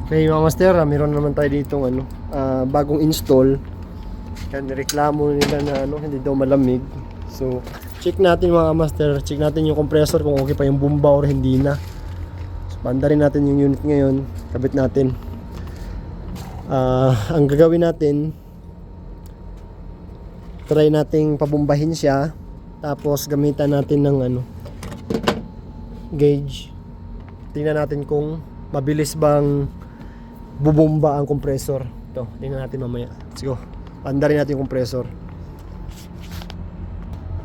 Okay mga master, meron naman tayo ditong bagong install. Kaya nireklamo nila na hindi daw malamig. So check natin mga master, check natin yung compressor kung okay pa yung bomba or hindi na. So banda rin natin yung unit ngayon, kabit natin. Ang gagawin natin, try nating pabombahin siya, tapos gamitan natin ng gauge. Tingnan natin kung mabilis bang bubomba ang compressor. Ito, tingnan natin mamaya. Let's go. Andarin natin yung compressor.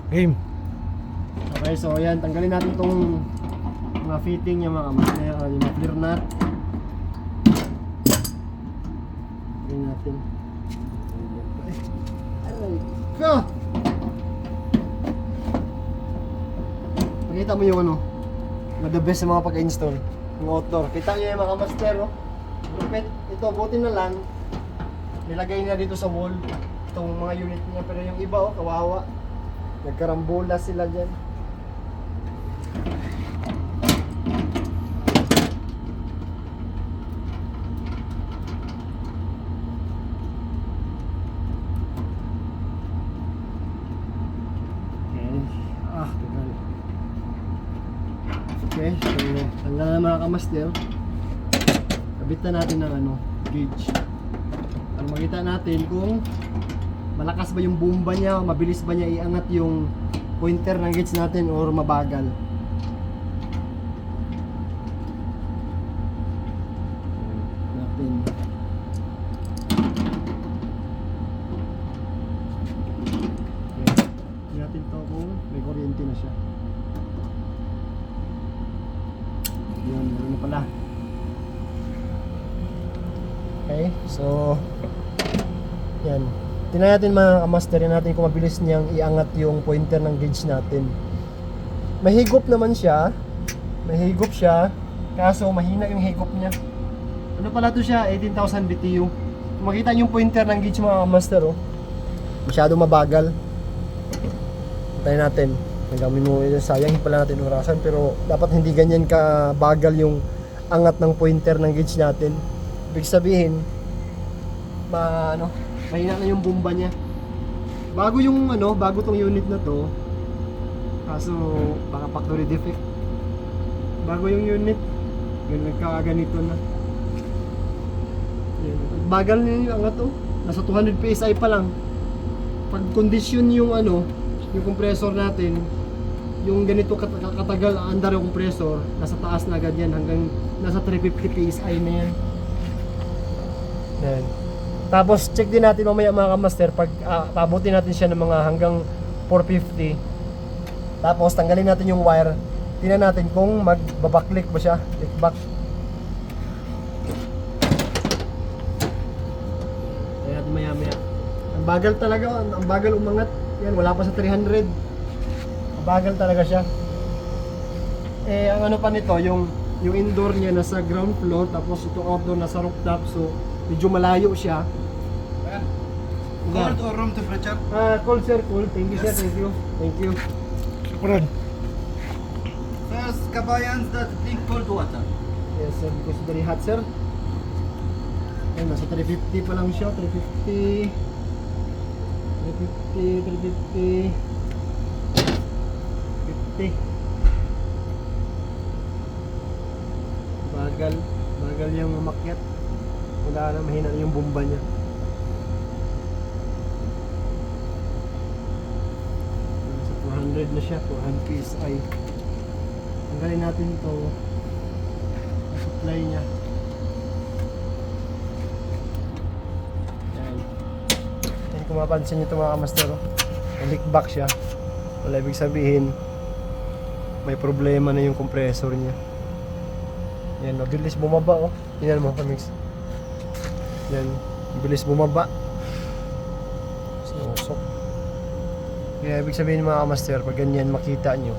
Game. Okay, so ayan, tanggalin natin tong mga fitting, yung mga clear nut. Tingnan natin. Aray ka! Pakita mo yung the best sa mga pag-install ng motor. Kita nyo yung mga master, no? Lupit. Ito, buti na lang nilagay na dito sa wall itong mga unit niya, pero yung iba, kawawa, nagkarambola sila dyan. Okay, so tanggal na mga kamaster. Kabitan natin ng gauge. Para makita natin kung malakas ba yung bomba niya, mabilis ba niya iangat yung pointer ng gauge natin or mabagal. Natin. Okay. Natin to kung may kuryente na siya. Yan, meron na pala. Okay, so yan. Tingnan natin mga kamaster natin kung mabilis niyang iangat yung pointer ng gauge natin. May higop naman siya. May higop siya. Kaso mahina yung higop niya. Ano pala to siya? 18,000 BTU. Kung makita niyo yung pointer ng gauge mga kamaster, masyado mabagal. Tayo natin. Hanggang mo, sayang pala natin orasan, pero dapat hindi ganyan ka bagal yung angat ng pointer ng gauge natin. Ibig sabihin, mahina na yung bomba niya. Bago tong unit na to. Kaso baka factory defect. Bago yung unit, nagkaganito na. Bagal niya yung angat Nasa 200 PSI pa lang. Pag condition yung yung compressor natin, yung ganito katagal andar yung compressor, nasa taas na agad yan, hanggang nasa 350 PSI na yan. Yan. Tapos check din natin mamaya mga kamaster pag pabutin natin siya ng mga hanggang 450. Tapos tanggalin natin yung wire. Tingnan natin kung magbabaklik ba siya, click back. Tingnan natin maya. Ang bagal talaga, ang bagal umangat. Yan, wala pa sa 300. Bagal talaga siya. Ang pa nito, yung indoor niya nasa ground floor, tapos itong outdoor nasa rooftop, so medyo malayo siya. Cold or room temperature? Cold sir, cold. Thank you sir, thank you. Shukran. First, kabayans that drink cold water. Yes sir, because very hot sir. Ayun, nasa 350 pa lang siya, 350. Bagal yung umakyat. Wala na, mahina na yung bomba niya. Nasa 400 na siya, 400 PSI. Tanggalin natin ito, supply niya. Yan. Yan, kung mapansin nyo ito mga kamaster, leak back siya. Wala ibig sabihin may problema na yung compressor niya. Yan, mabilis bumaba Tingnan mo kamix. Yan, mabilis bumaba. Sinusok. Kaya ibig sabihin mga kamaster, pag ganyan makita nyo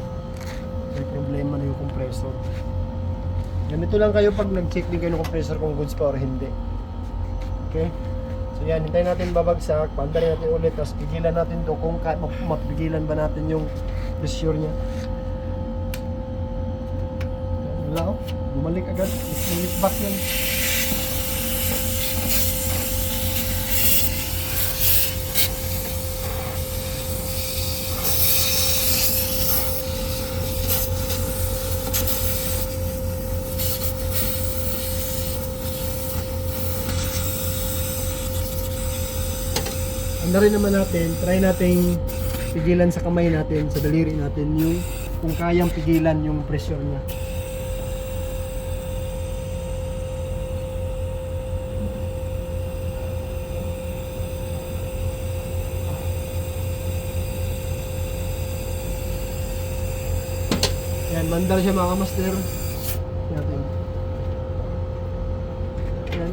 may problema na yung compressor. Ganito lang kayo pag nag-check din kayo ng compressor kung goods pa or hindi. Okay? So yan, hintayin natin babagsak, paandarin natin ulit, tapos pigilan natin to kung mapigilan ba natin yung pressure niya. Wala bumalik agad, bumalik back yan. Ano rin naman natin, try nating pigilan sa kamay natin, sa daliri natin yung kung kayang pigilan yung pressure niya. Yan, mandar siya mga master. Natin. Yan.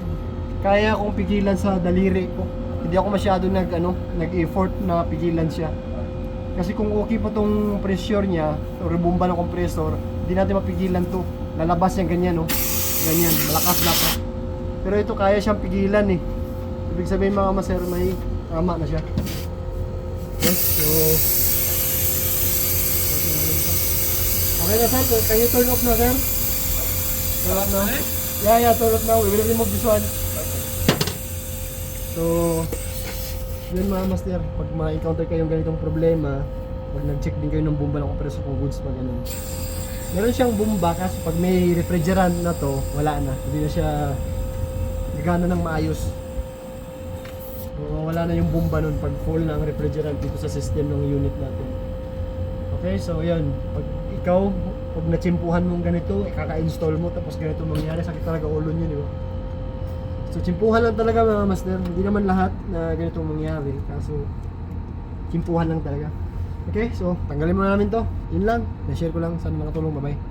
Kaya kong pigilan sa daliri ko. Hindi ako masyado nag-effort na pigilan siya. Kasi kung okay pa tong pressure niya, o rebomba ng compressor, hindi natin mapigilan to. Lalabas yan ganyan, no? Ganyan, malakas dapat. Pero ito kaya siyang pigilan eh. Ibig sabihin mga master, may tama na siya. Yes, so okay na sir, can you turn off na sir? Turn off na? Yeah, turn off now. We will remove this one. So, yun mga master, pag ma-encounter kayong ganitong problema, pag nag-check din kayo ng bomba ng compressor kung goods pa ganun. Meron siyang bomba kasi pag may refrigerant na to, wala na. Hindi na siya gagana ng maayos. So, wala na yung bomba nun pag full na ang refrigerant dito sa system ng unit natin. Okay, so yun. Pag ikaw, pag natsimpuhan mong ganito, kaka-install mo tapos ganito mangyari, sakit talaga ulo nyo, di ba? So, tsimpuhan lang talaga mga master. Hindi naman lahat na ganito mangyari. Kaso, tsimpuhan lang talaga. Okay, so, tanggalin mo na namin to. Yun lang. Na-share ko lang. Sana makatulong. Bye-bye.